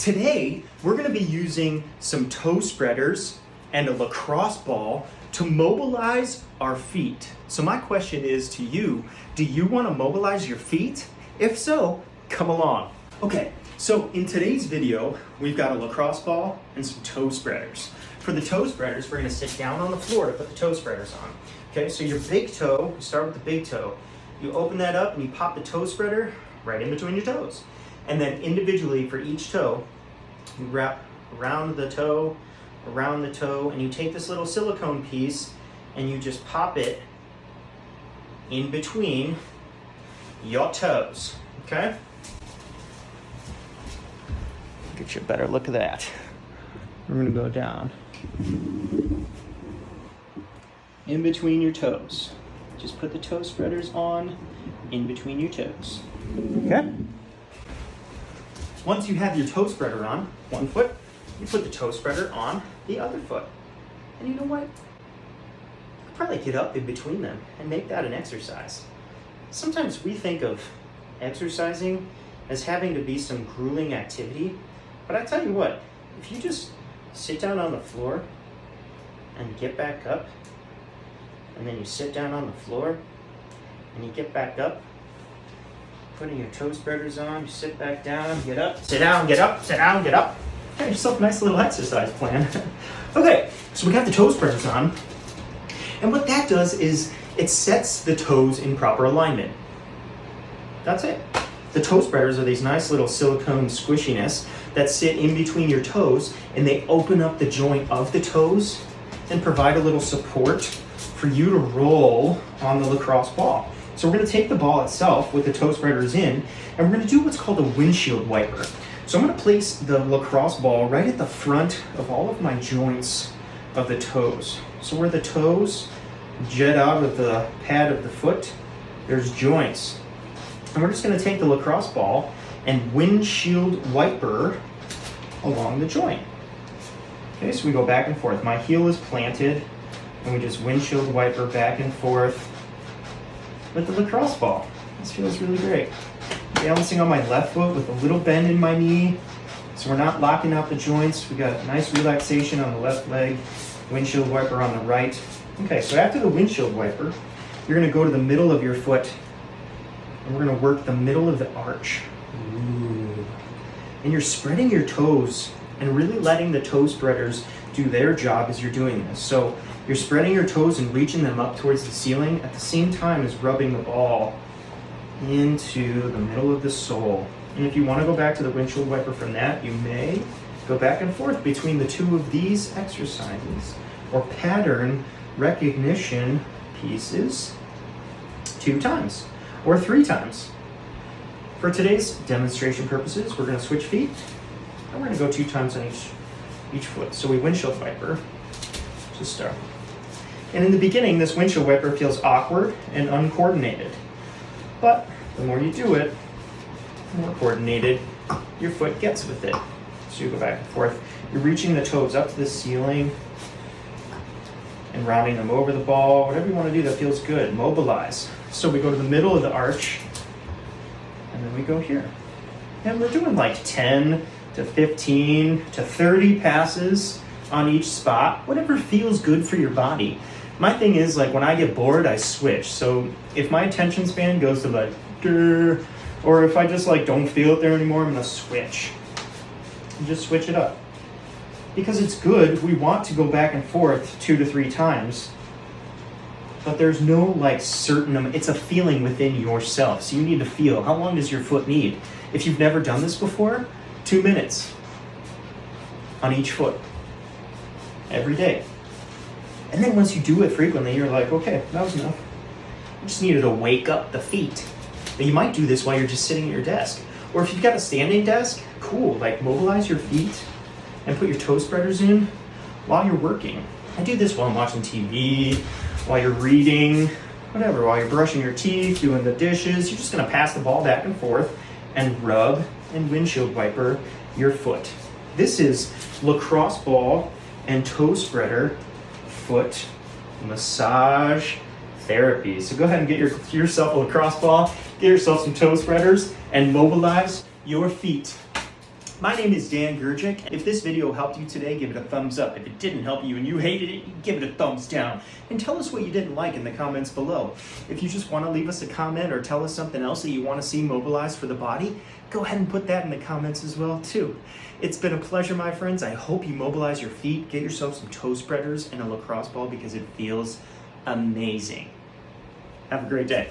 Today, we're going to be using some toe spreaders and a lacrosse ball to mobilize our feet. So my question is to you, do you want to mobilize your feet? If so, come along. Okay, so in today's video, we've got a lacrosse ball and some toe spreaders. For the toe spreaders, we're going to sit down on the floor to put the toe spreaders on. Okay, so your big toe, you start with the big toe. You open that up and you pop the toe spreader right in between your toes. And then individually for each toe, you wrap around the toe, and you take this little silicone piece and you just pop it in between your toes, okay? Get you a better look at that. We're gonna go down. In between your toes. Just put the toe spreaders on in between your toes, okay? Once you have your toe spreader on one foot, you put the toe spreader on the other foot. And you know what? You could probably get up in between them and make that an exercise. Sometimes we think of exercising as having to be some grueling activity, but I tell you what, if you just sit down on the floor and get back up, and then you sit down on the floor and you get back up, putting your toe spreaders on, you sit back down, get up, sit down, get up, sit down, get up. Got yourself a nice little exercise plan. Okay, so we got the toe spreaders on. And what that does is it sets the toes in proper alignment. That's it. The toe spreaders are these nice little silicone squishiness that sit in between your toes, and they open up the joint of the toes and provide a little support for you to roll on the lacrosse ball. So we're going to take the ball itself with the toe spreaders in, and we're going to do what's called a windshield wiper. So I'm going to place the lacrosse ball right at the front of all of my joints of the toes. So where the toes jet out of the pad of the foot, there's joints. And we're just going to take the lacrosse ball and windshield wiper along the joint. Okay, so we go back and forth. My heel is planted, and we just windshield wiper back and forth with the lacrosse ball. This feels really great. Balancing on my left foot with a little bend in my knee, so we're not locking out the joints. We got nice relaxation on the left leg, windshield wiper on the right. Okay, so after the windshield wiper, you're gonna go to the middle of your foot, and we're gonna work the middle of the arch. Ooh. And you're spreading your toes and really letting the toe spreaders do their job as you're doing this. So you're spreading your toes and reaching them up towards the ceiling at the same time as rubbing the ball into the middle of the sole. And if you want to go back to the windshield wiper from that, you may go back and forth between the two of these exercises or pattern recognition pieces 2 times or 3 times. For today's demonstration purposes, we're going to switch feet, and we're going to go 2 times on each foot. So we windshield wiper to start. And in the beginning, this windshield wiper feels awkward and uncoordinated. But the more you do it, the more coordinated your foot gets with it. So you go back and forth. You're reaching the toes up to the ceiling and rounding them over the ball. Whatever you want to do that feels good. Mobilize. So we go to the middle of the arch, and then we go here. And we're doing like 10 to 15 to 30 passes on each spot. Whatever feels good for your body. My thing is, like, when I get bored, I switch. So if my attention span goes to like, or if I just like don't feel it there anymore, I'm gonna switch. And just switch it up. Because it's good, we want to go back and forth 2 to 3 times. But there's no like certain, it's a feeling within yourself. So you need to feel, how long does your foot need? If you've never done this before, 2 minutes on each foot. Every day. And then once you do it frequently, you're like, okay, that was enough. You just needed to wake up the feet. Now you might do this while you're just sitting at your desk. Or if you've got a standing desk, cool, like mobilize your feet and put your toe spreaders in while you're working. I do this while I'm watching TV, while you're reading, whatever, while you're brushing your teeth, doing the dishes. You're just gonna pass the ball back and forth and rub and windshield wiper your foot. This is lacrosse ball and toe spreader foot massage therapy. So go ahead and get yourself a lacrosse ball, get yourself some toe spreaders, and mobilize your feet. My name is Dan Gurjic. If this video helped you today, give it a thumbs up. If it didn't help you and you hated it, give it a thumbs down. And tell us what you didn't like in the comments below. If you just want to leave us a comment or tell us something else that you want to see mobilized for the body, go ahead and put that in the comments as well too. It's been a pleasure, my friends. I hope you mobilize your feet, get yourself some toe spreaders and a lacrosse ball because it feels amazing. Have a great day.